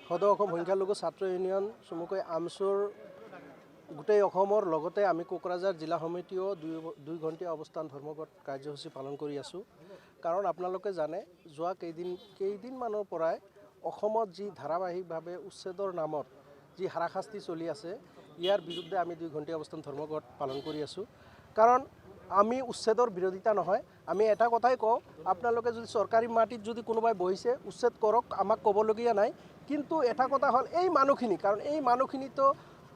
সদৌ অসম সংখ্যালঘু ছাত্ৰ ইউনিয়ন চমুকৈ আমচুৰ গোটেই অসমৰ লগতে আমি কোকৰাঝাৰ জিলা সমিতিও দুই ঘণ্টীয়া অৱস্থান ধৰ্মঘট কাৰ্যসূচী পালন কৰি আছোঁ। কাৰণ আপোনালোকে জানে যোৱা কেইদিনমানৰ পৰাই অসমত যি ধাৰাবাহিকভাৱে উচ্ছেদৰ নামত যি হাৰাশাস্তি চলি আছে ইয়াৰ বিৰুদ্ধে আমি 2 ঘণ্টীয়া অৱস্থান ধৰ্মঘট পালন কৰি আছোঁ। কাৰণ আমি উচ্ছেদৰ বিৰোধিতা নহয়, আমি এটা কথাই কওঁ, আপোনালোকে যদি চৰকাৰী মাটিত যদি কোনোবাই বহিছে উচ্ছেদ কৰক, আমাক ক'বলগীয়া নাই। কিন্তু এটা কথা হ'ল এই মানুহখিনি, কাৰণ এই মানুহখিনিতো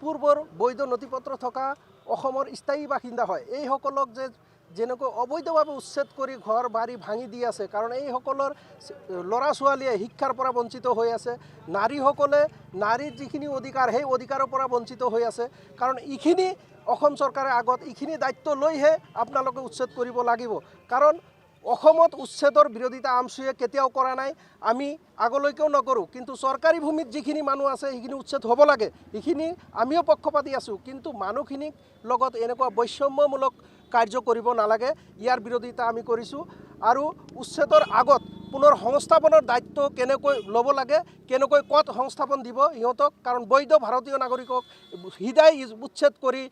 পূৰ্বৰ বৈধ নথিপত্ৰ থকা অসমৰ স্থায়ী বাসিন্দা হয়। এইসকলক যেনেকৈ অবৈধভাৱে উচ্ছেদ কৰি ঘৰ বাৰী ভাঙি দি আছে, কাৰণ এইসকলৰ ল'ৰা ছোৱালীয়ে শিক্ষাৰ পৰা বঞ্চিত হৈ আছে, নাৰীসকলে নাৰীৰ যিখিনি অধিকাৰ সেই অধিকাৰৰ পৰা বঞ্চিত হৈ আছে। কাৰণ এইখিনি অসম চৰকাৰে আগত এইখিনি দায়িত্ব লৈহে আপোনালোকে উচ্ছেদ কৰিব লাগিব। কাৰণ অসমত উচ্ছেদৰ বিৰোধিতা আমচুৱে কেতিয়াও কৰা নাই, আমি আগলৈকেও নকৰোঁ। কিন্তু চৰকাৰী ভূমিত যিখিনি মানুহ আছে সেইখিনি উচ্ছেদ হ'ব লাগে, সেইখিনি আমিও পক্ষপাতি আছোঁ। কিন্তু মানুহখিনিক লগত এনেকুৱা বৈষম্যমূলক কাৰ্য কৰিব নালাগে, ইয়াৰ বিৰোধিতা আমি কৰিছোঁ। আৰু উচ্ছেদৰ আগত পুনৰ সংস্থাপনৰ দায়িত্ব কেনেকৈ ল'ব লাগে, কেনেকৈ ক'ত সংস্থাপন দিব সিহঁতক, কাৰণ বৈধ ভাৰতীয় নাগৰিকক সিধাই উচ্ছেদ কৰি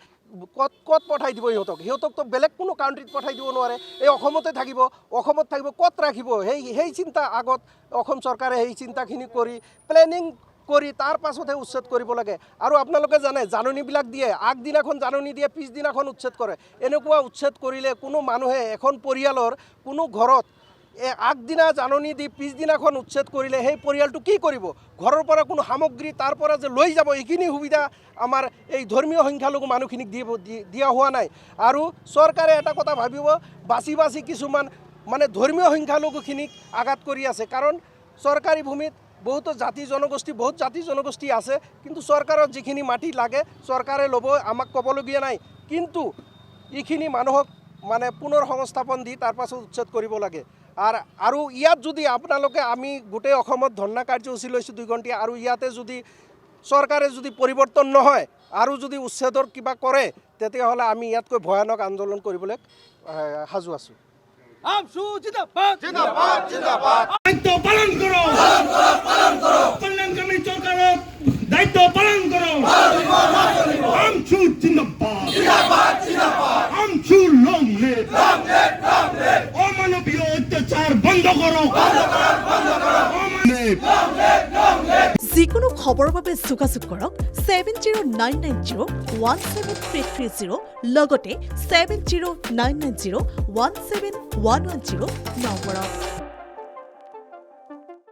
ক'ত পঠাই দিব সিহঁতকতো বেলেগ কোনো কাউণ্ট্ৰিত পঠাই দিব নোৱাৰে, এই অসমতে থাকিব, ক'ত ৰাখিব সেই চিন্তা আগত অসম চৰকাৰে সেই চিন্তাখিনি কৰি প্লেনিং কৰি তাৰ পাছতহে উচ্ছেদ কৰিব লাগে। আৰু আপোনালোকে জানে জাননীবিলাক দিয়ে, আগদিনাখন জাননী দিয়ে, পিছদিনাখন উচ্ছেদ কৰে। এনেকুৱা উচ্ছেদ কৰিলে কোনো মানুহে এখন পৰিয়ালৰ কোনো ঘৰত আগদিনা জাননী দি পিছদিনাখন উচ্ছেদ কৰিলে সেই পৰিয়ালটো কি কৰিব? ঘৰৰ পৰা কোনো সামগ্ৰী তাৰ পৰা যে লৈ যাব এইখিনি সুবিধা আমাৰ এই ধৰ্মীয় সংখ্যালঘু মানুহখিনিক দিয়া হোৱা নাই। আৰু চৰকাৰে এটা কথা ভাবিব, বাছি বাছি কিছুমান মানে ধৰ্মীয় সংখ্যালঘুখিনিক আঘাত কৰি আছে। কাৰণ চৰকাৰী ভূমিত বহুত জাতি জনগোষ্ঠী আছে, কিন্তু চৰকাৰৰ যিখিনি মাটি লাগে চৰকাৰে ল'ব, আমাক ক'বলগীয়া নাই। কিন্তু এইখিনি মানুহক মানে পুনৰ সংস্থাপন দি তাৰ পাছত উচ্ছেদ কৰিব লাগে। আৰু ইয়াত যদি আপোনালোকে আমি গোটেই অসমত ধৰ্ণা কাৰ্যসূচী লৈছোঁ 2 ঘণ্টীয়া, আৰু ইয়াতে যদি চৰকাৰে যদি পৰিৱৰ্তন নহয় আৰু যদি উচ্ছেদৰ কিবা কৰে, তেতিয়াহ'লে আমি ইয়াতকৈ ভয়ানক আন্দোলন কৰিবলৈ সাজু আছোঁ। আমচু জিন্দাবাদ জিন্দাবাদ জিন্দাবাদ দায়িত্ব পালন করো কল্যাণকামী সরকারের দায়িত্ব পালন করো আমচু জিন্দাবাদ জিন্দাবাদ জিন্দাবাদ আমচু লং লিভ অমানবীয় অত্যাচার বন্ধ করো যিকোনো খবৰৰ বাবে যোগাযোগ কৰক 7099017330 লগতে 7099017110 নম্বৰত।